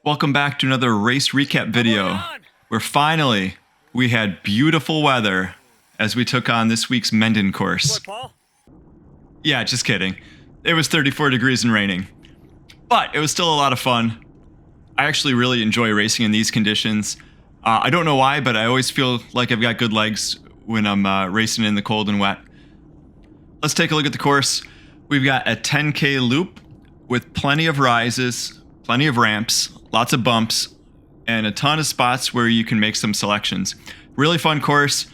Welcome back to another race recap video, where finally we had beautiful weather as we took on this week's Mendon course. Yeah, just kidding. It was 34 degrees and raining, but it was still a lot of fun. I actually really enjoy racing in these conditions. I don't know why, but I always feel like I've got good legs when I'm racing in the cold and wet. Let's take a look at the course. We've got a 10K loop with plenty of rises, plenty of ramps, lots of bumps, and a ton of spots where you can make some selections. Really fun course,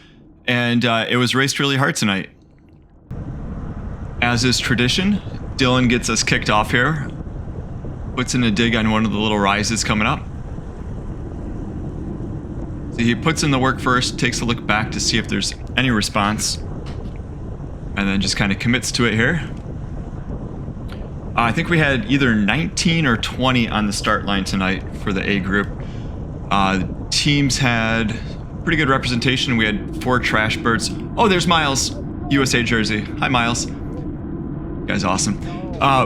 and it was raced really hard tonight. As is tradition, Dylan gets us kicked off here. Puts in a dig on one of the little rises coming up. So he puts in the work first, takes a look back to see if there's any response, and then just kind of commits to it here. I think we had either 19 or 20 on the start line tonight for the A group. Teams had pretty good representation. We had 4 trash birds. Oh, there's Miles, USA jersey. Hi, Miles. You guys awesome.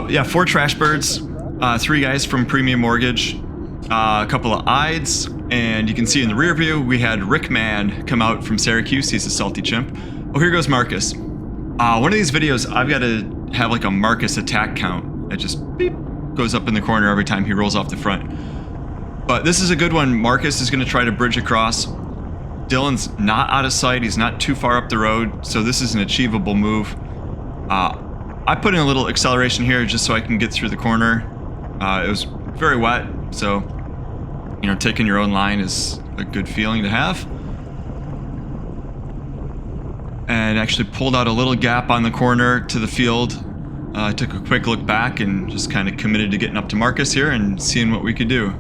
Yeah, 4 trash birds, 3 guys from Premium Mortgage, a couple of Ides, and you can see in the rear view we had Rick Mann come out from Syracuse. He's a salty chimp. Oh, here goes Marcus. One of these videos, I've got to have like a Marcus attack count. It just beep, goes up in the corner every time he rolls off the front. But this is a good one. Marcus is going to try to bridge across. Dylan's not out of sight. He's not too far up the road, so this is an achievable move. I put in a little acceleration here just so I can get through the corner. It was very wet, so you know, taking your own line is a good feeling to have. And actually pulled out a little gap on the corner to the field. I took a quick look back and just kind of committed to getting up to Marcus here and seeing what we could do.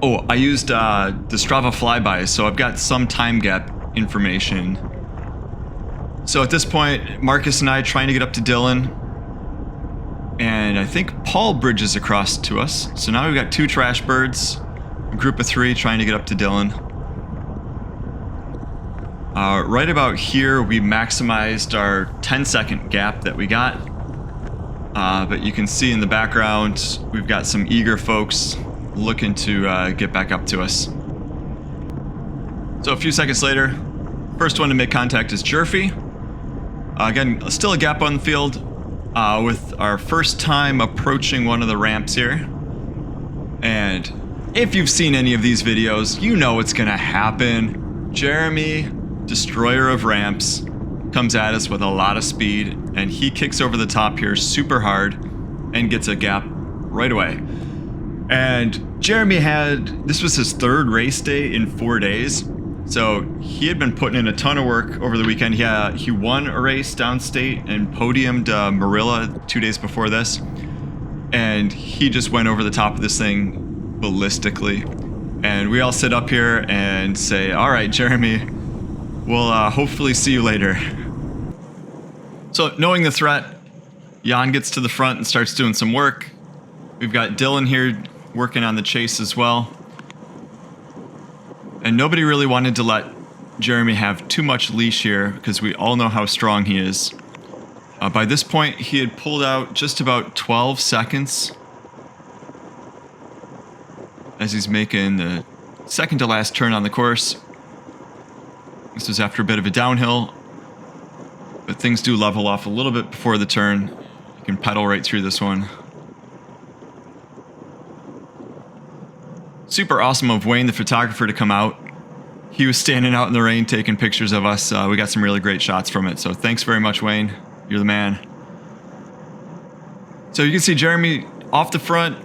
Oh, I used the Strava flybys, so I've got some time gap information. So at this point, Marcus and I trying to get up to Dylan. And I think Paul bridges across to us. So now we've got 2 trash birds, a group of 3 trying to get up to Dylan. Right about here, we maximized our 10-second gap that we got. But you can see in the background, we've got some eager folks looking to get back up to us. So a few seconds later, first one to make contact is Jerfy. Again, still a gap on the field with our first time approaching one of the ramps here. And if you've seen any of these videos, you know what's gonna happen. Jeremy, destroyer of ramps, comes at us with a lot of speed, and he kicks over the top here super hard and gets a gap right away. And Jeremy this was his 3rd race day in 4 days, so he had been putting in a ton of work over the weekend. He won a race downstate and podiumed Marilla 2 days before this, and he just went over the top of this thing ballistically. And we all sit up here and say, all right, Jeremy, we'll hopefully see you later. So knowing the threat, Jan gets to the front and starts doing some work. We've got Dylan here working on the chase as well. And nobody really wanted to let Jeremy have too much leash here because we all know how strong he is. By this point, he had pulled out just about 12 seconds as he's making the second to last turn on the course. This was after a bit of a downhill, but things do level off a little bit before the turn. You can pedal right through this one. Super awesome of Wayne, the photographer, to come out. He was standing out in the rain taking pictures of us. We got some really great shots from it, so thanks very much, Wayne. You're the man. So you can see Jeremy off the front,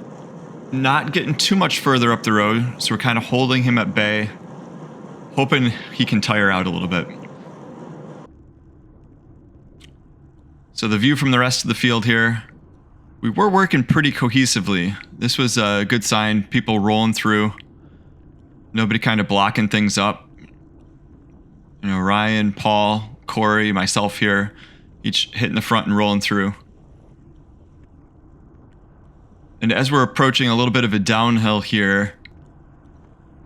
not getting too much further up the road, so we're kind of holding him at bay, hoping he can tire out a little bit. So the view from the rest of the field here, we were working pretty cohesively. This was a good sign, people rolling through, nobody kind of blocking things up. You know, Ryan, Paul, Corey, myself here, each hitting the front and rolling through. And as we're approaching a little bit of a downhill here,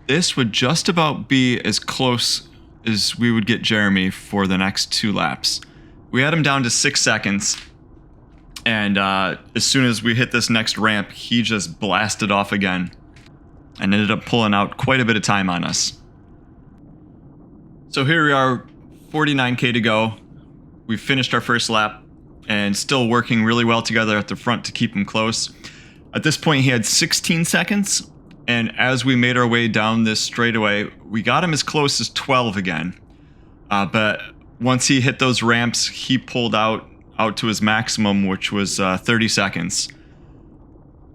this would just about be as close as we would get Jeremy for the next 2 laps. We had him down to 6 seconds, And as soon as we hit this next ramp, he just blasted off again and ended up pulling out quite a bit of time on us. So here we are, 49K to go. We've finished our first lap and still working really well together at the front to keep him close. At this point, he had 16 seconds. And as we made our way down this straightaway, we got him as close as 12 again. But once he hit those ramps, he pulled out to his maximum, which was 30 seconds.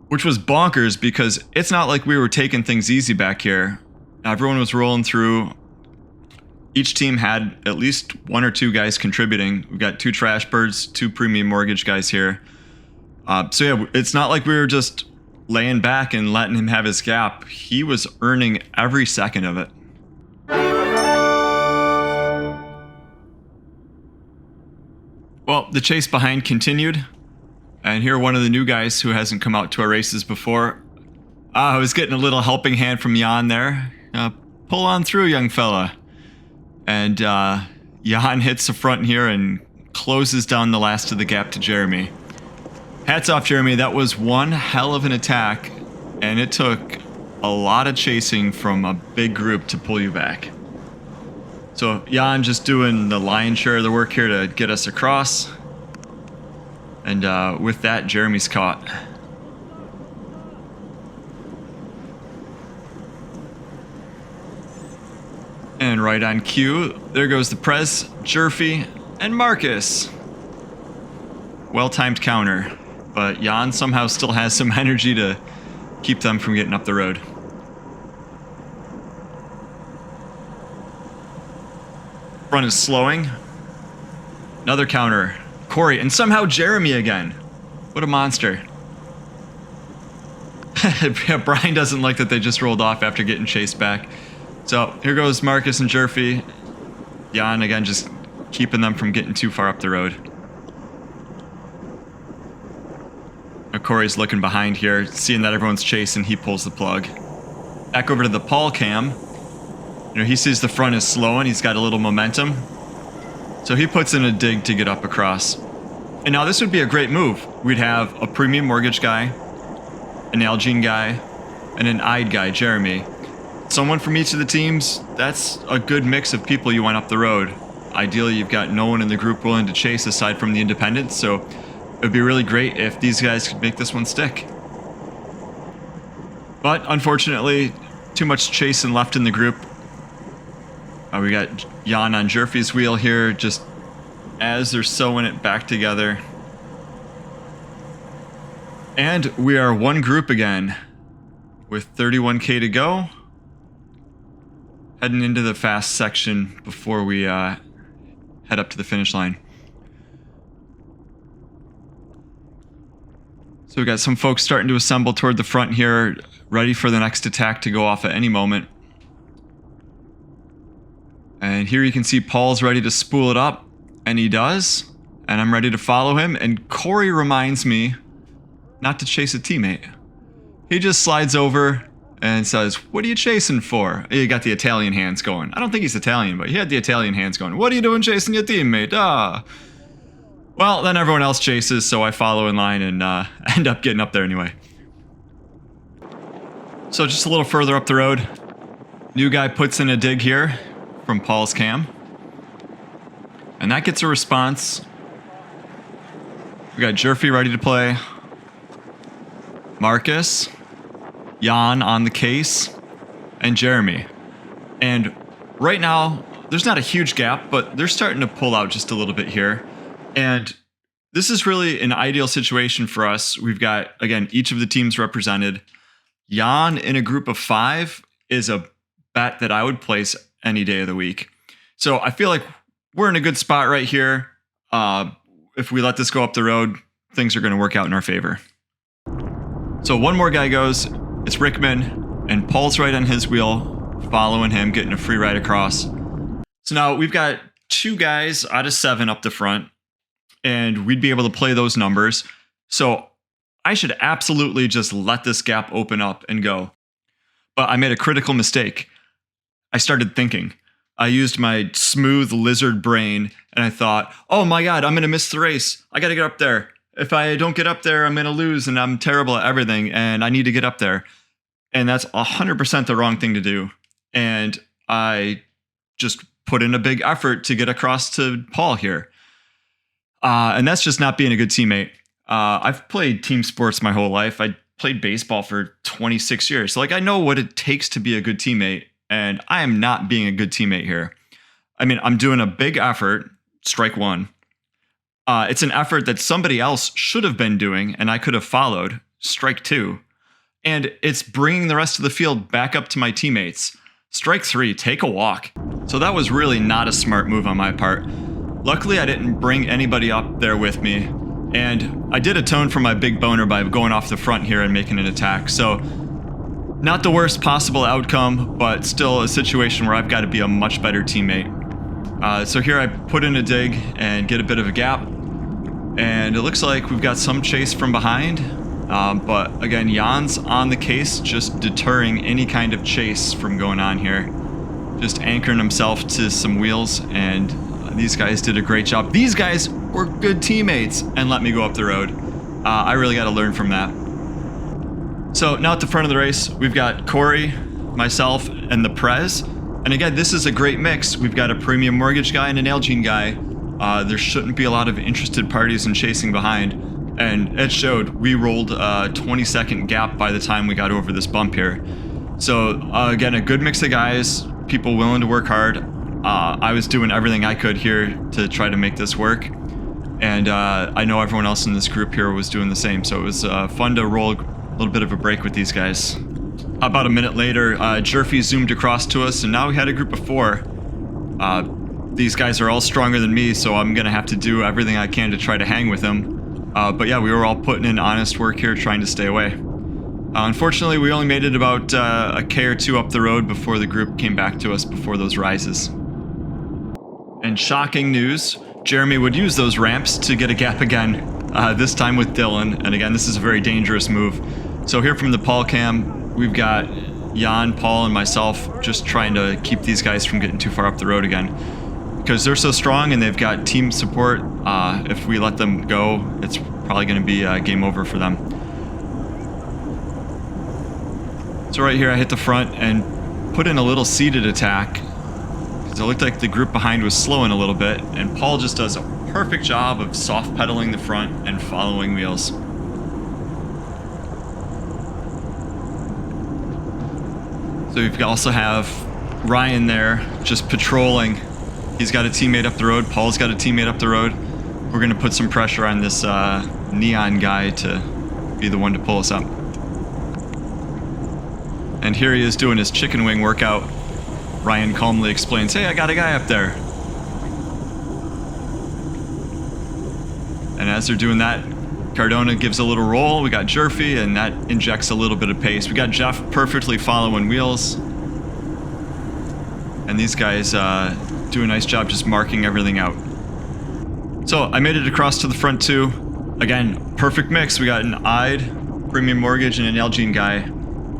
Which was bonkers because it's not like we were taking things easy back here. Everyone was rolling through. Each team had at least one or two guys contributing. We've got 2 trash birds, 2 premium mortgage guys here. So yeah, it's not like we were just laying back and letting him have his gap. He was earning every second of it. Well, the chase behind continued. And here, one of the new guys who hasn't come out to our races before. I was getting a little helping hand from Jan there. Pull on through, young fella. And Jan hits the front here and closes down the last of the gap to Jeremy. Hats off, Jeremy. That was one hell of an attack, and it took a lot of chasing from a big group to pull you back. So Jan just doing the lion's share of the work here to get us across. And with that, Jeremy's caught. And right on cue, there goes the Prez, Jerfy, and Marcus. Well-timed counter, but Jan somehow still has some energy to keep them from getting up the road. Front is slowing. Another counter. Corey, and somehow Jeremy again. What a monster. Yeah, Brian doesn't like that they just rolled off after getting chased back. So here goes Marcus and Jerfy. Jan again just keeping them from getting too far up the road. Now Corey's looking behind here, seeing that everyone's chasing, he pulls the plug. Back over to the Paul cam. You know, he sees the front is slowing, he's got a little momentum. So he puts in a dig to get up across. And now this would be a great move. We'd have a premium mortgage guy, an Algene guy, and an eyed guy, Jeremy. Someone from each of the teams, that's a good mix of people you want up the road. Ideally, you've got no one in the group willing to chase aside from the independents, so it would be really great if these guys could make this one stick. But unfortunately, too much chasing left in the group. We got Jan on Jerfy's wheel here, just as they're sewing it back together. And we are one group again, with 31K to go. Heading into the fast section before we head up to the finish line. So we got some folks starting to assemble toward the front here, ready for the next attack to go off at any moment. And here you can see Paul's ready to spool it up, and he does. And I'm ready to follow him, and Corey reminds me not to chase a teammate. He just slides over and says, "What are you chasing for?" He got the Italian hands going. I don't think he's Italian, but he had the Italian hands going. "What are you doing chasing your teammate? Well, then everyone else chases, so I follow in line and end up getting up there anyway. So just a little further up the road, new guy puts in a dig here from Paul's cam. And that gets a response. We got Jerfy ready to play. Marcus, Jan on the case, and Jeremy. And right now, there's not a huge gap, but they're starting to pull out just a little bit here. And this is really an ideal situation for us. We've got, again, each of the teams represented. Jan in a group of 5 is a bet that I would place any day of the week. So I feel like we're in a good spot right here. If we let this go up the road, things are going to work out in our favor. So one more guy goes. It's Rickman, and Paul's right on his wheel, following him, getting a free ride across. So now we've got 2 guys out of 7 up the front, and we'd be able to play those numbers. So I should absolutely just let this gap open up and go. But I made a critical mistake. I started thinking. I used my smooth lizard brain, and I thought, oh my God, I'm going to miss the race. I got to get up there. if I don't get up there, I'm going to lose and I'm terrible at everything and I need to get up there. And that's 100% the wrong thing to do. And I just put in a big effort to get across to Paul here. And that's just not being a good teammate. I've played team sports my whole life. I played baseball for 26 years. So like I know what it takes to be a good teammate. And I am not being a good teammate here. I mean, I'm doing a big effort, strike one. It's an effort that somebody else should have been doing and I could have followed, strike two. And it's bringing the rest of the field back up to my teammates. Strike three, take a walk. So that was really not a smart move on my part. Luckily, I didn't bring anybody up there with me. And I did atone for my big boner by going off the front here and making an attack. So not the worst possible outcome, but still a situation where I've got to be a much better teammate. So here I put in a dig and get a bit of a gap. And it looks like we've got some chase from behind. But again, Jan's on the case, just deterring any kind of chase from going on here. Just anchoring himself to some wheels, and these guys did a great job. These guys were good teammates and let me go up the road. I really got to learn from that. So now at the front of the race, we've got Corey, myself, and the Prez. And again, this is a great mix. We've got a premium mortgage guy and an Elgin guy. There shouldn't be a lot of interested parties in chasing behind. And it showed. We rolled a 20-second gap by the time we got over this bump here. So again, a good mix of guys, people willing to work hard. I was doing everything I could here to try to make this work. And I know everyone else in this group here was doing the same. So it was fun to roll a little bit of a break with these guys. About a minute later, Jerfy zoomed across to us, and now we had a group of 4. These guys are all stronger than me, so I'm going to have to do everything I can to try to hang with them. But yeah, we were all putting in honest work here, trying to stay away. Unfortunately, we only made it about a K or 2 up the road before the group came back to us before those rises. And shocking news, Jeremy would use those ramps to get a gap again, this time with Dylan. And again, this is a very dangerous move. So here from the Paul cam, we've got Jan, Paul, and myself just trying to keep these guys from getting too far up the road again. Because they're so strong and they've got team support. If we let them go, it's probably going to be game over for them. So right here I hit the front and put in a little seated attack. Because it looked like the group behind was slowing a little bit. And Paul just does a perfect job of soft pedaling the front and following wheels. So we also have Ryan there just patrolling. He's got a teammate up the road. Paul's got a teammate up the road. We're going to put some pressure on this neon guy to be the one to pull us up. And here he is doing his chicken wing workout. Ryan calmly explains, hey, I got a guy up there. And as they're doing that, Cardona gives a little roll. We got Jerfy, and that injects a little bit of pace. We got Jeff perfectly following wheels. And these guys do a nice job just marking everything out. So I made it across to the front too. Again, perfect mix. We got an Ide, premium mortgage, and an Elgin guy.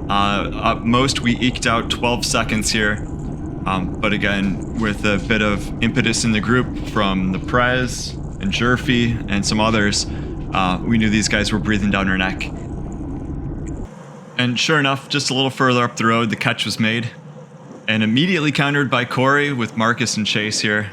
At most, we eked out 12 seconds here. But again, with a bit of impetus in the group from the Prez and Jerfy and some others, we knew these guys were breathing down our neck. And sure enough, just a little further up the road, the catch was made. And immediately countered by Corey with Marcus and Chase here.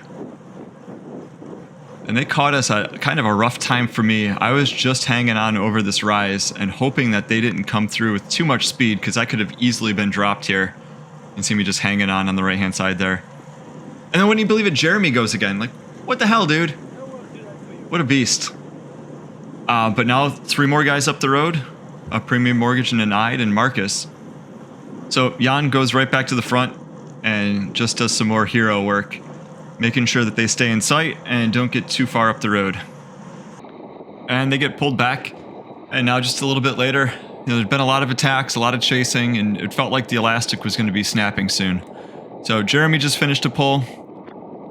And they caught us at kind of a rough time for me. I was just hanging on over this rise and hoping that they didn't come through with too much speed, because I could have easily been dropped here. You can see me just hanging on the right-hand side there. And then wouldn't you believe it, Jeremy goes again. Like, what the hell, dude? What a beast. But now 3 more guys up the road. A premium mortgage and an Ide and Marcus. So Jan goes right back to the front and just does some more hero work, making sure that they stay in sight and don't get too far up the road. And they get pulled back, and now just a little bit later, there's been a lot of attacks, a lot of chasing, and it felt like the elastic was going to be snapping soon. So Jeremy just finished a pull.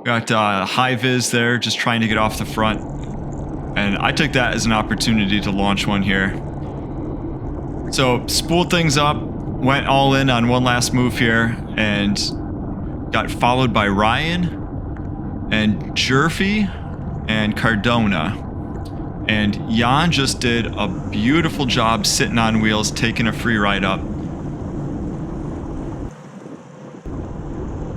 Got high vis there, just trying to get off the front. And I took that as an opportunity to launch one here. So spooled things up, went all in on one last move here, and got followed by Ryan and Jerfy and Cardona. And Jan just did a beautiful job sitting on wheels, taking a free ride up.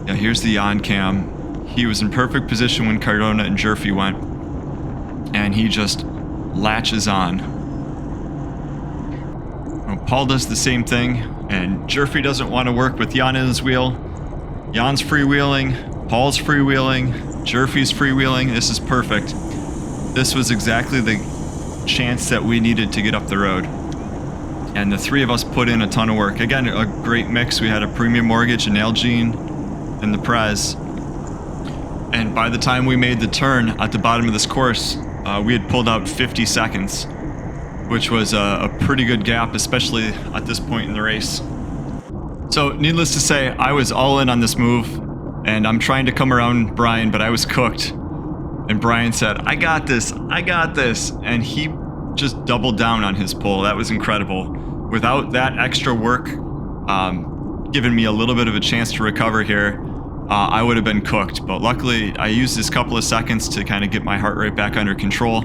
Yeah, here's the Jan cam. He was in perfect position when Cardona and Jerfy went, and he just latches on. Well, Paul does the same thing, and Jerfy doesn't want to work with Jan in his wheel. Jan's freewheeling, Paul's freewheeling, Jerfy's freewheeling. This is perfect. This was exactly the chance that we needed to get up the road. And the three of us put in a ton of work. Again, a great mix. We had a Premium Mortgage, an Elgin, and the Prez. And by the time we made the turn at the bottom of this course, we had pulled out 50 seconds, which was a pretty good gap, especially at this point in the race. So needless to say, I was all in on this move, and I'm trying to come around Brian, but I was cooked. And Brian said, I got this, and he just doubled down on his pull. That was incredible. Without that extra work, giving me a little bit of a chance to recover here, I would have been cooked. But luckily, I used this couple of seconds to kind of get my heart rate back under control,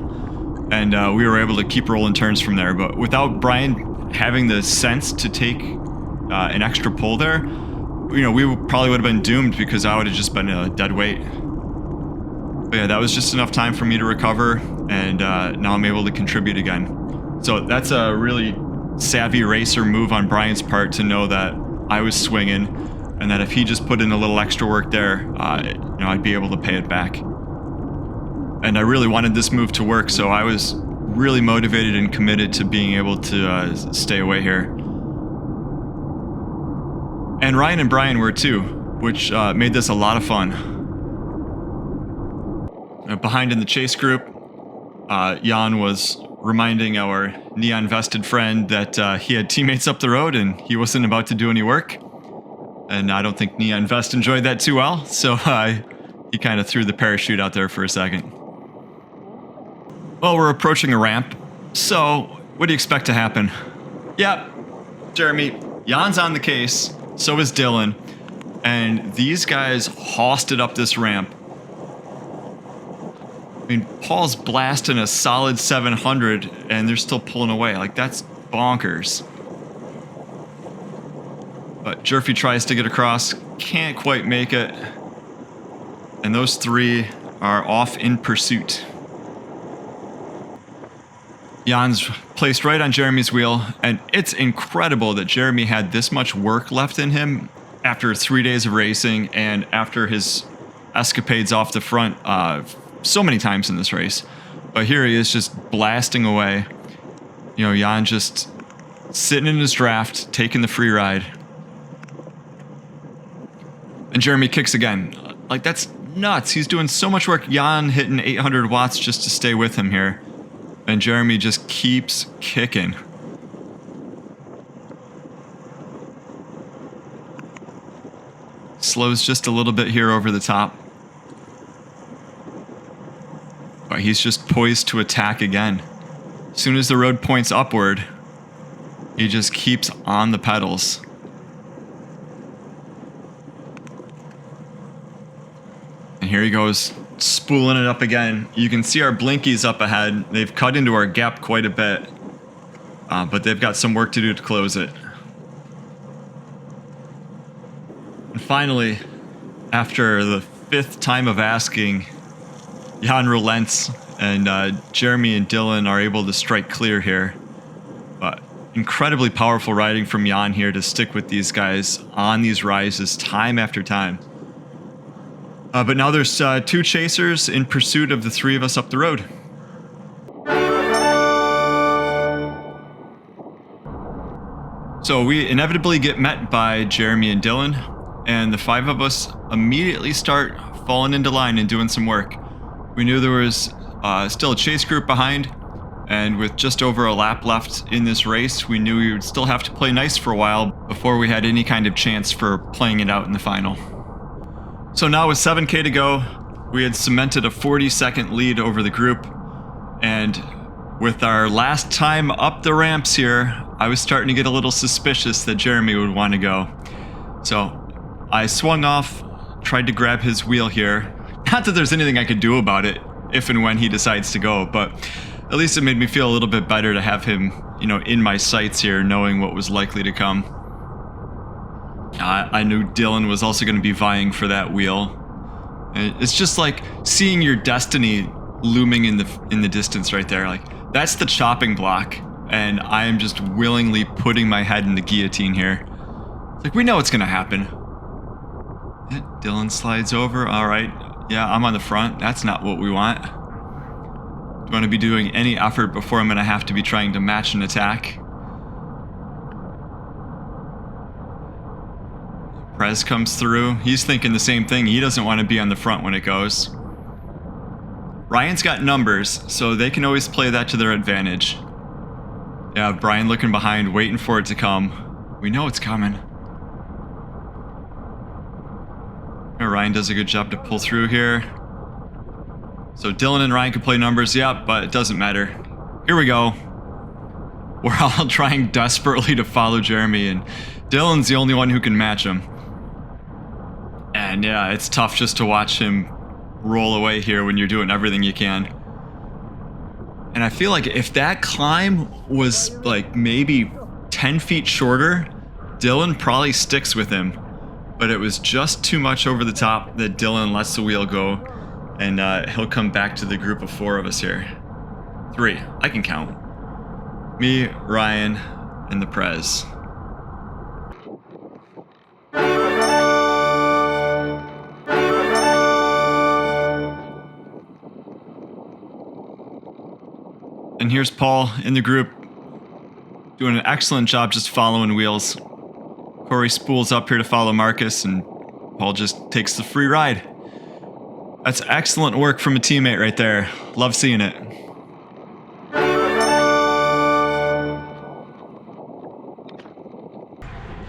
and we were able to keep rolling turns from there. But without Brian having the sense to take an extra pull there, we probably would have been doomed, because I would have just been a dead weight. But yeah, that was just enough time for me to recover, and now I'm able to contribute again. So that's a really savvy racer move on Brian's part, to know that I was swinging, and that if he just put in a little extra work there, I'd be able to pay it back. And I really wanted this move to work, so I was really motivated and committed to being able to stay away here. And Ryan and Brian were too, which made this a lot of fun. Behind in the chase group, Jan was reminding our neon-vested friend that he had teammates up the road and he wasn't about to do any work. And I don't think Neon Vest enjoyed that too well, so he kind of threw the parachute out there for a second. Well, we're approaching a ramp, so what do you expect to happen? Yep, Jeremy, Jan's on the case, so is Dylan, and these guys hossed it up this ramp. I mean, Paul's blasting a solid 700, and they're still pulling away. Like, that's bonkers. But Jerfy tries to get across, can't quite make it. And those three are off in pursuit. Jan's placed right on Jeremy's wheel, and it's incredible that Jeremy had this much work left in him after 3 days of racing and after his escapades off the front so many times in this race. But here he is just blasting away. Jan just sitting in his draft, taking the free ride. And Jeremy kicks again. Like, that's nuts. He's doing so much work. Jan hitting 800 watts just to stay with him here. And Jeremy just keeps kicking. Slows just a little bit here over the top. But he's just poised to attack again. As soon as the road points upward, he just keeps on the pedals. And here he goes, spooling it up again. You can see our blinkies up ahead. They've cut into our gap quite a bit, but they've got some work to do to close it. And finally, after the 5th time of asking, Jan relents, and Jeremy and Dylan are able to strike clear here. But incredibly powerful riding from Jan here to stick with these guys on these rises time after time. But now there's 2 chasers in pursuit of the 3 of us up the road. So we inevitably get met by Jeremy and Dylan, and the 5 of us immediately start falling into line and doing some work. We knew there was still a chase group behind, and with just over a lap left in this race, we knew we would still have to play nice for a while before we had any kind of chance for playing it out in the final. So now with 7K to go, we had cemented a 40-second lead over the group, and with our last time up the ramps here, I was starting to get a little suspicious that Jeremy would want to go. So I swung off, tried to grab his wheel here. Not that there's anything I could do about it if and when he decides to go, but at least it made me feel a little bit better to have him, you know, in my sights here, knowing what was likely to come. I knew Dylan was also going to be vying for that wheel. It's just like seeing your destiny looming in the distance right there. Like, that's the chopping block, and I am just willingly putting my head in the guillotine here. It's like, we know what's going to happen. Yeah, Dylan slides over. All right. Yeah, I'm on the front. That's not what we want. Do want to be doing any effort before I'm going to have to be trying to match an attack. Prez comes through. He's thinking the same thing. He doesn't want to be on the front when it goes. Ryan's got numbers, so they can always play that to their advantage. Yeah, Brian looking behind, waiting for it to come. We know it's coming. Ryan does a good job to pull through here. So Dylan and Ryan can play numbers, yeah, but it doesn't matter. Here we go. We're all trying desperately to follow Jeremy, and Dylan's the only one who can match him. And yeah, it's tough just to watch him roll away here when you're doing everything you can. And I feel like if that climb was like maybe 10 feet shorter, Dylan probably sticks with him. But it was just too much over the top that Dylan lets the wheel go, and he'll come back to the group of 4 of us here. 3, I can count. Me, Ryan, and the Prez. And here's Paul in the group, doing an excellent job just following wheels. Corey spools up here to follow Marcus, and Paul just takes the free ride. That's excellent work from a teammate right there. Love seeing it.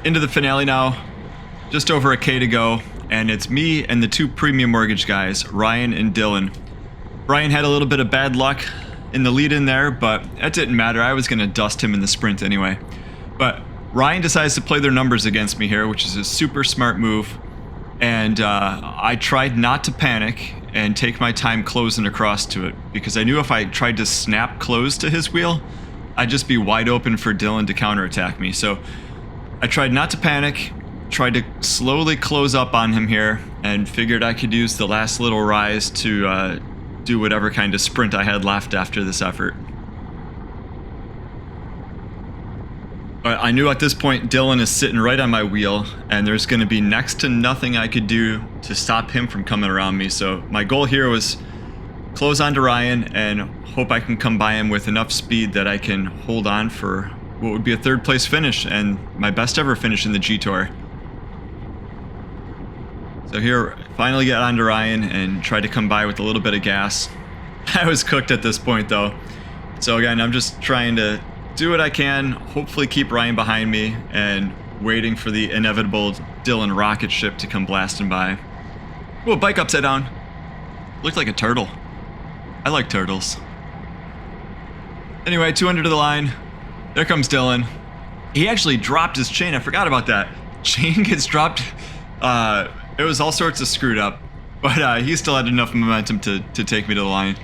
Into the finale now. Just over a K to go, and it's me and the 2 premium mortgage guys, Ryan and Dylan. Ryan had a little bit of bad luck in the lead in there, but that didn't matter. I was going to dust him in the sprint anyway. But Ryan decides to play their numbers against me here, which is a super smart move. And I tried not to panic and take my time closing across to it, because I knew if I tried to snap close to his wheel, I'd just be wide open for Dylan to counterattack me. So I tried not to panic, tried to slowly close up on him here, and figured I could use the last little rise to do whatever kind of sprint I had left after this effort. But I knew at this point Dylan is sitting right on my wheel, and there's going to be next to nothing I could do to stop him from coming around me. So my goal here was close onto Ryan and hope I can come by him with enough speed that I can hold on for what would be a 3rd place finish and my best ever finish in the GTour. So here, finally get onto Ryan and try to come by with a little bit of gas. I was cooked at this point though. So again, I'm just trying to do what I can, hopefully keep Ryan behind me, and waiting for the inevitable Dylan rocket ship to come blasting by. Whoa, bike upside down. Looked like a turtle. I like turtles. Anyway, 200 to the line. There comes Dylan. He actually dropped his chain. I forgot about that. Chain gets dropped. It was all sorts of screwed up, but he still had enough momentum to take me to the line.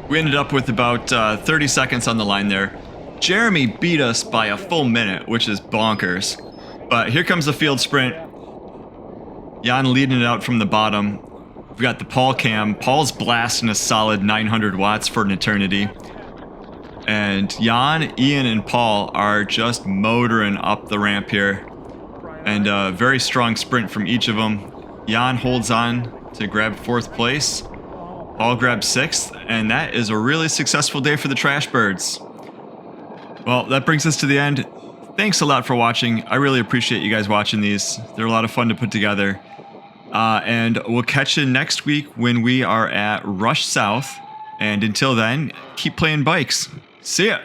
We ended up with about 30 seconds on the line there. Jeremy beat us by a full minute, which is bonkers. But here comes the field sprint. Jan leading it out from the bottom. We've got the Paul cam. Paul's blasting a solid 900 watts for an eternity. And Jan, Ian, and Paul are just motoring up the ramp here. And a very strong sprint from each of them. Jan holds on to grab 4th place. Paul grabs 6th, and that is a really successful day for the Trash Birds. Well, that brings us to the end. Thanks a lot for watching. I really appreciate you guys watching these. They're a lot of fun to put together. And we'll catch you next week when we are at Rush South. And until then, keep playing bikes. See ya!